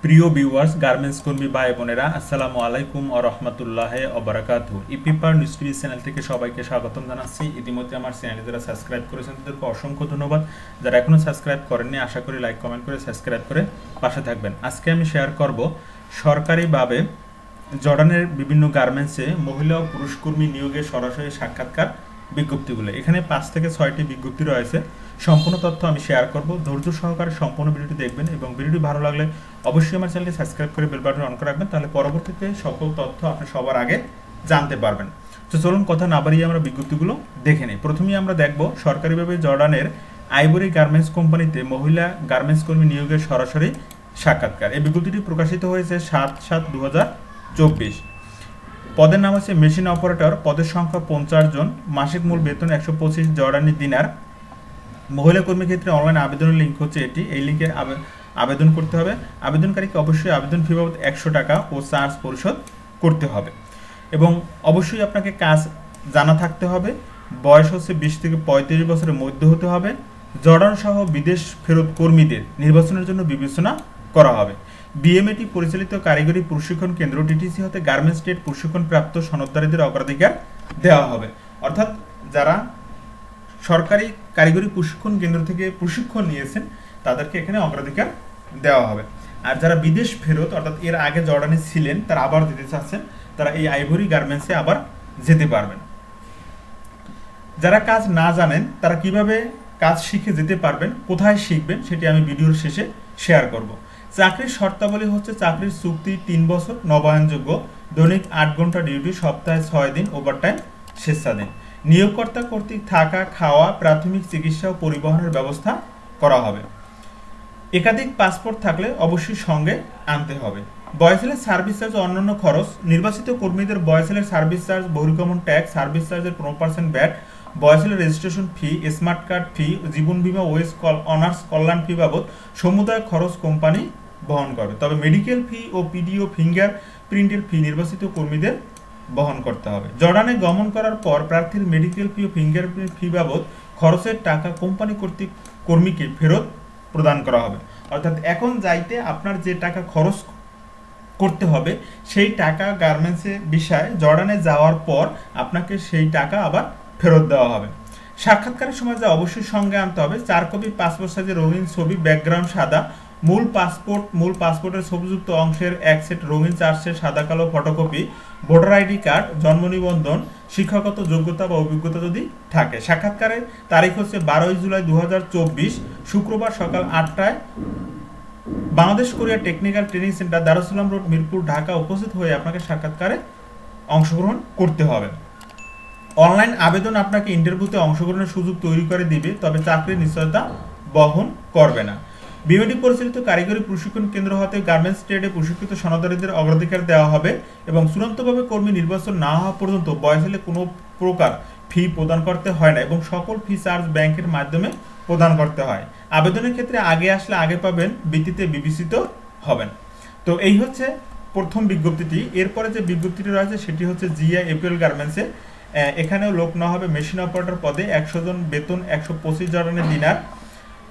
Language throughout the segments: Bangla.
প্রিয় ভিউয়ার্স, গার্মেন্টস কর্মী ভাই বোনেরা, আসসালামু আলাইকুম ওয়া রাহমাতুল্লাহি ওয়া বারাকাতুহু। ইপিপার নিউজ টিভি চ্যানেল থেকে সবাইকে স্বাগতম জানাচ্ছি। ইতিমধ্যে আমার চ্যানেলে যারা সাবস্ক্রাইব করেছেন তাদেরকে অসংখ্য ধন্যবাদ। যারা এখনো সাবস্ক্রাইব করেননি, আশা করি লাইক কমেন্ট করে সাবস্ক্রাইব করে পাশে থাকবেন। আজকে আমি শেয়ার করব সরকারিভাবে জর্ডানের বিভিন্ন গার্মেন্টসে মহিলা ও পুরুষ কর্মী নিয়োগের সরাসরি সাক্ষাৎকার বিজ্ঞপ্তিগুলো। এখানে 5 থেকে 6টি বিজ্ঞপ্তি রয়েছে। সম্পূর্ণ তথ্য আমি শেয়ার করব। ধৈর্য সহকারে সম্পূর্ণ ভিডিওটি দেখবেন এবং ভিডিওটি ভালো লাগলে অবশ্যই আমার চ্যানেলটি সাবস্ক্রাইব করে বেল বাটন অন করে রাখবেন, তাহলে পরবর্তীতে সকল তথ্য আপনি সবার আগে জানতে পারবেন। তো চলুন কথা না বাড়িয়ে আমরা বিজ্ঞপ্তিগুলো দেখে নিই। প্রথমেই আমরা দেখব সরকারিভাবে জর্ডানের আইভরি গার্মেন্টস কোম্পানিতে মহিলা গার্মেন্টস কর্মী নিয়োগের সরাসরি সাক্ষাৎকার। এই বিজ্ঞপ্তিটি প্রকাশিত হয়েছে 7/7/2024। পদের নাম হচ্ছে মেশিন অপারেটর, পদের সংখ্যা 50 জন, মাসিক মূল বেতন 125 জর্ডানি দিনার। মহিলা কর্মীর ক্ষেত্রে অনলাইন আবেদনের লিঙ্ক হচ্ছে এটি। এই লিঙ্কে আবেদন করতে হবে। আবেদনকারীকে অবশ্যই আবেদন ফি বাবদ 100 টাকা ও চার্জ পরিশোধ করতে হবে এবং অবশ্যই আপনাকে কাজ জানা থাকতে হবে। বয়স হচ্ছে 20 থেকে 35 বছরের মধ্যে হতে হবে। জর্ডান সহ বিদেশ ফেরত কর্মীদের নির্বাচনের জন্য বিবেচনা করা হবে। বিএমএটি পরিচালিত কারিগরি প্রশিক্ষণ কেন্দ্র টিটিসি হতে গার্মেন্টস ট্রেড প্রশিক্ষণপ্রাপ্ত সনদধারীদের অগ্রাধিকার দেওয়া হবে। অর্থাৎ যারা সরকারি কারিগরি প্রশিক্ষণ কেন্দ্র থেকে প্রশিক্ষণ নিয়েছেন তাদেরকে এখানে অগ্রাধিকার দেওয়া হবে। আর যারা বিদেশ ফেরত অর্থাৎ এর আগে জর্ডানে ছিলেন তারা আবার যেতে চাচ্ছেন, তারা এই আইভরি গার্মেন্টসে আবার যেতে পারবেন। যারা কাজ না জানেন তারা কিভাবে কাজ শিখে যেতে পারবেন, কোথায় শিখবেন, সেটি আমি ভিডিওর শেষে শেয়ার করব। চাকরির শর্তাবলী হচ্ছে চাকরির চুক্তি 3 বছর, নবায়নযোগ্য, দৈনিক 8 ঘন্টা ডিউটি, সপ্তাহে 6 দিন ওভারটাইম, স্বেচ্ছাদিন। নিয়োগকর্তা কর্তৃক থাকা, খাওয়া, প্রাথমিক চিকিৎসা ও পরিবহনের ব্যবস্থা করা হবে। একাধিক পাসপোর্ট থাকলে অবশ্যই সঙ্গে আনতে হবে। বয়সেলের সার্ভিস চার্জ ও অন্যান্য খরচ। নির্বাচিত কর্মীদের বয়সেলের সার্ভিস চার্জ, বহির্গমন ট্যাক্স, সার্ভিস চার্জের 15% ব্যাট, বয়সেলের registration fee, smart card fee, জীবন বীমা ওয়েস অনার্স কল্যাণ ফি বাবদ সমুদায় খরচ কোম্পানি বহন করবে। তবে মেডিকেল ফি ও পিডিও ফিঙ্গার প্রিন্টের ফি নির্বাচিত কর্মীদের বহন করতে হবে। জর্ডানে গমন করার পর প্রার্থীর মেডিকেল ফি ও ফিঙ্গারপ্রিন্ট ফি বাবদ খরচের টাকা কোম্পানি কর্তৃক কর্মীকে ফেরত প্রদান করা হবে। অর্থাৎ এখন যাইতে আপনার যে টাকা খরচ করতে হবে সেই টাকা গার্মেন্টসের বিষয়ে জর্ডানে যাওয়ার পর আপনাকে সেই টাকা আবার ফেরত দেওয়া হবে। সাক্ষাৎকারের সময় যা অবশ্যই সঙ্গে আনতে হবে: 4 কপি পাসপোর্ট সাইজের রঙিন ছবি, ব্যাকগ্রাউন্ড সাদা, মূল পাসপোর্টের ছবিযুক্ত অংশের 1 সেট রঙিন 4 সেট সাদা কালো ফটোকপি, ভোটার আইডি কার্ড, জন্ম নিবন্ধন, শিক্ষাগত যোগ্যতা বা অভিজ্ঞতা যদি থাকে। সাক্ষাৎকারের তারিখ হচ্ছে 12 জুলাই 2024, শুক্রবার সকাল 8টায় Bangladesh Korea technical training centre, Darussalam road, Mirpur, Dhaka উপস্থিত হয়ে আপনাকে সাক্ষাৎকারে অংশগ্রহণ করতে হবে। অনলাইন আবেদন আপনাকে ইন্টারভিউতে অংশগ্রহণের সুযোগ তৈরি করে দিবে, তবে চাকরির নিশ্চয়তা বহন করবে না। বিএমএটি পরিচালিত কারিগরি প্রশিক্ষণ কেন্দ্র হতে গার্মেন্টস ট্রেডে প্রশিক্ষিত সনদধারীদের অগ্রাধিকার দেওয়া হবে এবং চূড়ান্তভাবে কর্মী নির্বাচন না হওয়া পর্যন্ত বয়সেলে কোনো প্রকার ফি প্রদান করতে হয় না এবং সকল ফি চার্জ ব্যাংকের মাধ্যমে প্রদান করতে হয়। আবেদনের ক্ষেত্রে আগে আসলে আগে পাবেন, ভিত্তিতে বিবেচিত হবেন। তো এই হচ্ছে প্রথম বিজ্ঞপ্তিটি। এরপরে যে বিজ্ঞপ্তিটি রয়েছে সেটি হচ্ছে জিআইএফএল গার্মেন্টসে। এখানেও লোক নেওয়া হবে মেশিন অপারেটর পদে, 100 জন, বেতন 125 জর্ডানি দিনার।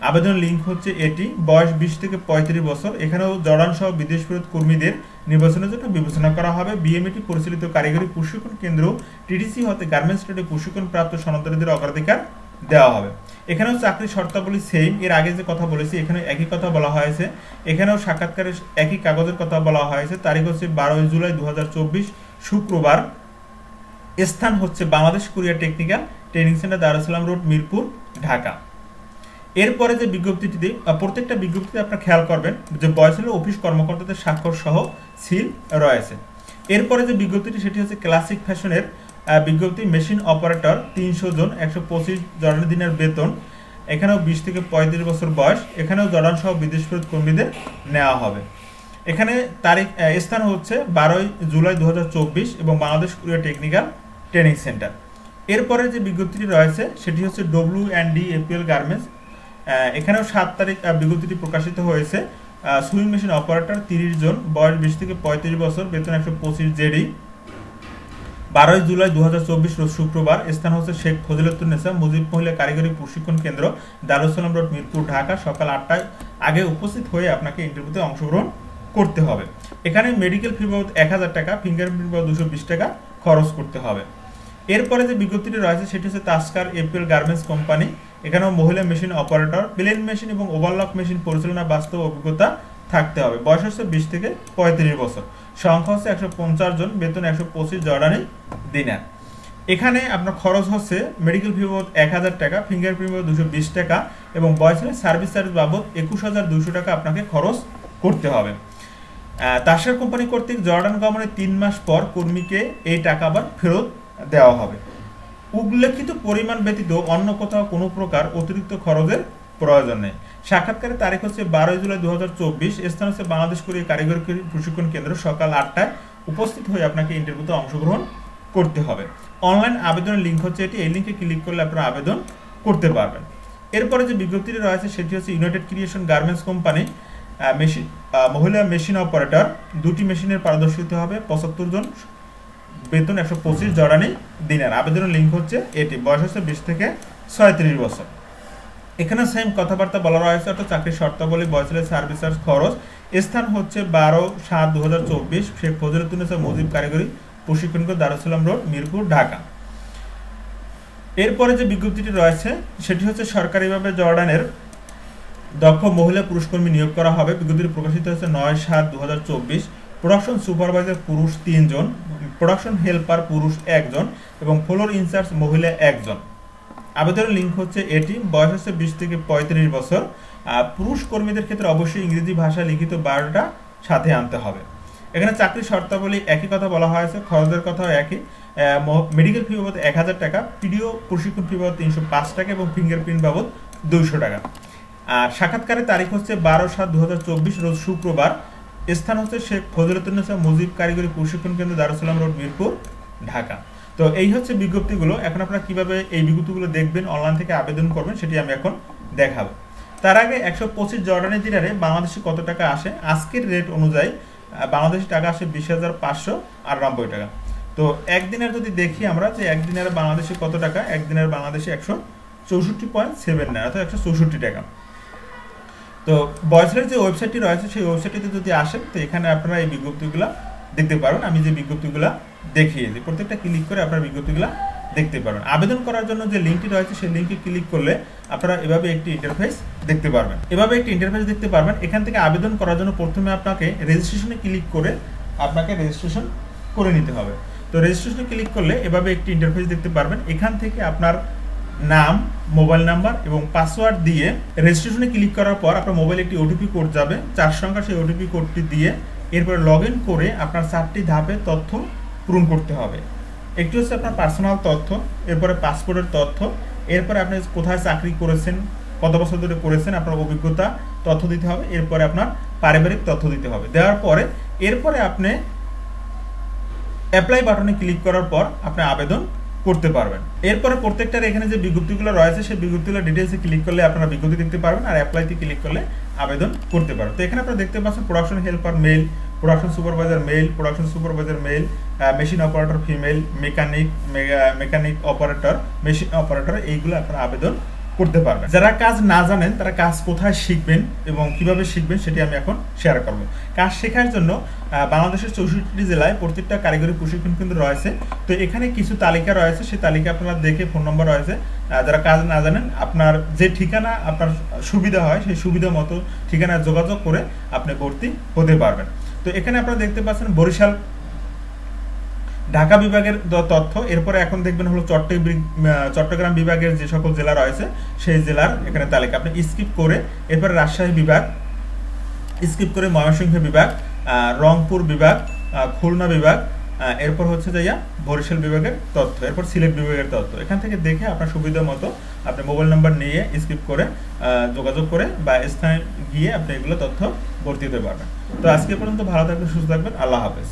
আবেদন লিঙ্ক হচ্ছে এটি। বয়স 20 থেকে 35 বছর। এখানেও জর্ডান সহ বিদেশ ফেরত কর্মীদের নির্বাচনের জন্য বিবেচনা করা হবে। বিএমএটি পরিচালিত কারিগরি প্রশিক্ষণ কেন্দ্র টিটিসি হতে গার্মেন্টস ট্রেডে প্রশিক্ষণপ্রাপ্ত সনদধারীদের অগ্রাধিকার দেওয়া হবে। এখানেও চাকরির শর্তাবলী সেম, এর আগে যে কথা বলেছি এখানে একই কথা বলা হয়েছে। এখানেও সাক্ষাৎকারের একই কাগজের কথা বলা হয়েছে। তারিখ হচ্ছে 12 জুলাই 2024, শুক্রবার। স্থান হচ্ছে Bangladesh Korea technical training centre, Darussalam road, Mirpur, Dhaka. এরপরে যে বিজ্ঞপ্তিটিতে প্রত্যেকটা বিজ্ঞপ্তিতে আপনারা খেয়াল করবেন যে বয়সের অফিস কর্মকর্তাদের স্বাক্ষর সহ সিল রয়েছে। এরপরে যে বিজ্ঞপ্তিটি সেটি হচ্ছে ক্লাসিক ফ্যাশনের বিজ্ঞপ্তি। মেশিন অপারেটর 300 জন, 125 জর্ডানি দিনের বেতন। এখানেও 20 থেকে 35 বছর বয়স। এখানেও জর্ডান সহ বিদেশ ফেরত কর্মীদের নেওয়া হবে। এখানে স্থান হচ্ছে 12 জুলাই 2024 এবং Bangladesh Korea technical training centre. এরপরে যে বিজ্ঞপ্তিটি রয়েছে সেটি হচ্ছে WNDFL গার্মেন্টস। এখানেও 7 তারিখ বিজ্ঞপ্তিটি প্রকাশিত হয়েছে। সুইং মেশিন অপারেটর 30 জন, বয়স 20 থেকে 35 বছর, বেতন 125 জেডি। 12 জুলাই 2024 রোজ শুক্রবার। স্থান হচ্ছে শেখ ফজিলতুন্নেসা মুজিব মহিলা কারিগরি প্রশিক্ষণ কেন্দ্র, দারুস-সালাম রোড, মিরপুর, ঢাকা। সকাল 8টায় আগে উপস্থিত হয়ে আপনাকে ইন্টারভিউতে অংশগ্রহণ করতে হবে। এখানে মেডিকেল ফি বাবদ 1000 টাকা, ফিঙ্গারপ্রিন্ট বাবদ 220 টাকা খরচ করতে হবে। এরপরে যে বিজ্ঞপ্তিটি রয়েছে সেটি হচ্ছে তাস্কার এপ্রিল গার্মেন্টস কোম্পানি। এখানেও মহিলা মেশিন অপারেটর, প্লেন মেশিন এবং ওভারলক মেশিন পরিচালনা বাস্তব অভিজ্ঞতা থাকতে হবে। বয়স হচ্ছে 20 থেকে 35 বছর, সংখ্যা হচ্ছে 150 জন, বেতন 125 জর্ডানি দিনার। এখানে আপনার খরচ হচ্ছে মেডিকেল ফি বাবদ 1000 টাকা, ফিঙ্গারপ্রিন্ট বাবদ 220 টাকা এবং বয়সের সার্ভিস চার্জ বাবদ 21200 টাকা আপনাকে খরচ করতে হবে। তাস্কার কোম্পানি কর্তৃক জর্ডান গমনের 3 মাস পর কর্মীকে এই টাকা আবার ফেরত দেওয়া হবে। উল্লেখিত পরিমাণ ব্যতীত অন্য কোথাও কোনো প্রকার অতিরিক্ত খরচের প্রয়োজন নেই। সাক্ষাৎকারের তারিখ হচ্ছে 12 জুলাই 2024, স্থান হচ্ছে বাংলাদেশ কোরিয়া কারিগরি প্রশিক্ষণ কেন্দ্র, সকাল 8টায় উপস্থিত হয়ে আপনাকে ইন্টারভিউতে অংশগ্রহণ করতে হবে। অনলাইন আবেদনের লিঙ্ক হচ্ছে এটি, এই লিঙ্কে ক্লিক করলে আপনারা আবেদন করতে পারবেন। এরপরে যে বিজ্ঞপ্তিটি রয়েছে সেটি হচ্ছে United creation garments company, machine মহিলা মেশিন অপারেটর, 2টি মেশিনের পারদর্শী হতে হবে, 75 জন, বেতন 125 জর্ডানি দিনার। আবেদনের লিঙ্ক হচ্ছে এটি, বয়স হচ্ছে 20 থেকে 36 বছর। এখানে সেম কথাবার্তা বলা রয়েছে, অর্থাৎ চাকরির শর্তাবলী, বয়সের সার্ভিস চার্জ, খরচ। স্থান হচ্ছে 12/7/2024, শেখ ফজলুদ্দিন মুজিব কারিগরি প্রশিক্ষণ কেন্দ্র, দারুসালাম রোড, মিরপুর, ঢাকা। এরপরে যে বিজ্ঞপ্তিটি রয়েছে সেটি হচ্ছে সরকারিভাবে জর্ডানের দক্ষ মহিলা পুরুষকর্মী নিয়োগ করা হবে। বিজ্ঞপ্তিটি প্রকাশিত হচ্ছে 9/7/2024। প্রোডাকশন সুপারভাইজার পুরুষ 3 জন, প্রোডাকশন হেল্পার পুরুষ 1 জন এবং ফ্লোর ইনচার্জ মহিলা 1 জন। আবেদনের লিঙ্ক হচ্ছে এটি, বয়স হচ্ছে 20 থেকে 35 বছর। পুরুষ কর্মীদের ক্ষেত্রে অবশ্যই ইংরেজি ভাষায় লিখিত বায়োডাটা সাথে আনতে হবে। এখানে চাকরির শর্তাবলী একই কথা বলা হয়েছে, খরচের কথাও একই। মেডিকেল ফি বাবদ 1000 টাকা, পিডিও প্রশিক্ষণ ফি বাবদ 305 টাকা এবং ফিঙ্গারপ্রিন্ট বাবদ 200 টাকা। আর সাক্ষাৎকারের তারিখ হচ্ছে 12/7/2024, রোজ শুক্রবার। স্থান হচ্ছে শেখ ফজলুদ্দিন মুজিব কারিগরি প্রশিক্ষণ কেন্দ্র, দারুসালাম রোড, মিরপুর, ঢাকা। তো এই হচ্ছে বিজ্ঞপ্তিগুলো। এখন আপনারা কিভাবে এই বিজ্ঞপ্তিগুলো দেখবেন, অনলাইন থেকে আবেদন করবেন, সেটি আমি এখন দেখাবো। তার আগে 125 জর্ডানি দিনারে বাংলাদেশে কত টাকা আসে, আজকের রেট অনুযায়ী বাংলাদেশি টাকা আসে 20,598 টাকা। তো একদিনের যদি দেখি আমরা যে একদিনের বাংলাদেশে কত টাকা, একদিনের বাংলাদেশে 164.79, অর্থাৎ 164 টাকা। তো বয়সের যে ওয়েবসাইটটি রয়েছে সেই ওয়েবসাইটটিতে যদি আসেন তো এখানে আপনারা এই বিজ্ঞপ্তিগুলো দেখতে পারবেন। আমি যে বিজ্ঞপ্তিগুলো দেখিয়েছি প্রত্যেকটা ক্লিক করে আপনারা বিজ্ঞপ্তিগুলো দেখতে পারবেন। আবেদন করার জন্য যে লিঙ্কটি রয়েছে সেই লিঙ্কে ক্লিক করলে আপনারা এভাবে একটি ইন্টারফেস দেখতে পারবেন। এখান থেকে আবেদন করার জন্য প্রথমে আপনাকে রেজিস্ট্রেশনে ক্লিক করে আপনাকে রেজিস্ট্রেশন করে নিতে হবে। তো রেজিস্ট্রেশনে ক্লিক করলে এভাবে একটি ইন্টারফেস দেখতে পারবেন। এখান থেকে আপনার নাম, মোবাইল নাম্বার এবং পাসওয়ার্ড দিয়ে রেজিস্ট্রেশনে ক্লিক করার পর আপনার মোবাইলে একটি ওটিপি কোড যাবে 4 সংখ্যা। সেই ওটিপি কোডটি দিয়ে এরপরে লগ ইন করে আপনার 4টি ধাপে তথ্য পূরণ করতে হবে। একটি হচ্ছে আপনার পার্সোনাল তথ্য, এরপরে পাসপোর্টের তথ্য, এরপরে আপনি কোথায় চাকরি করেছেন, কত বছর ধরে করেছেন, আপনার অভিজ্ঞতা তথ্য দিতে হবে, এরপরে আপনার পারিবারিক তথ্য দিতে হবে। দেওয়ার পরে এরপরে আপনি অ্যাপ্লাই বাটনে ক্লিক করার পর আপনি আবেদন করতে পারবেন। এরপরে প্রত্যেকটার এখানে যে বিজ্ঞপ্তিগুলো রয়েছে সেই বিজ্ঞপ্তিগুলো ডিটেইলসে ক্লিক করলে আপনারা বিজ্ঞপ্তি দেখতে পারবেন আর অ্যাপ্লাইতে ক্লিক করলে আবেদন করতে পারবেন। তো এখানে আপনারা দেখতে পাচ্ছেন production helper male, production supervisor male, machine operator female, mechanic operator, machine operator, এইগুলো আপনারা আবেদন করতে পারবেন। যারা কাজ না জানেন তারা কাজ কোথায় শিখবেন এবং কিভাবে শিখবেন সেটি আমি এখন শেয়ার করব। কাজ শেখার জন্য বাংলাদেশের 64টি জেলায় প্রত্যেকটা কারিগরি প্রশিক্ষণ কেন্দ্র রয়েছে। তো এখানে কিছু তালিকা রয়েছে, সেই তালিকা আপনারা দেখে ফোন নম্বর রয়েছে। যারা কাজ না জানেন আপনার যে ঠিকানা আপনার সুবিধা হয় সেই সুবিধা মতো ঠিকানায় যোগাযোগ করে আপনি ভর্তি হতে পারবেন। তো এখানে আপনারা দেখতে পাচ্ছেন বরিশাল, ঢাকা বিভাগের তথ্য। এরপরে এখন দেখবেন হলো চট্টগ্রাম বিভাগের যে সকল জেলা রয়েছে সেই জেলার এখানে তালিকা। আপনি স্কিপ করে এরপরে রাজশাহী বিভাগ, স্কিপ করে ময়মনসিংহ বিভাগ, রংপুর বিভাগ, খুলনা বিভাগ, এরপর হচ্ছে যাইয়া বরিশাল বিভাগের তথ্য, এরপর সিলেট বিভাগের তথ্য। এখান থেকে দেখে আপনার সুবিধা মতো আপনি মোবাইল নাম্বার নিয়ে স্কিপ করে যোগাযোগ করে বা স্থানে গিয়ে আপনি এগুলো তথ্য ভর্তি দিতে পারবেন। তো আজকে পর্যন্ত ভালো থাকবেন, সুস্থ থাকবেন, আল্লাহ হাফেজ।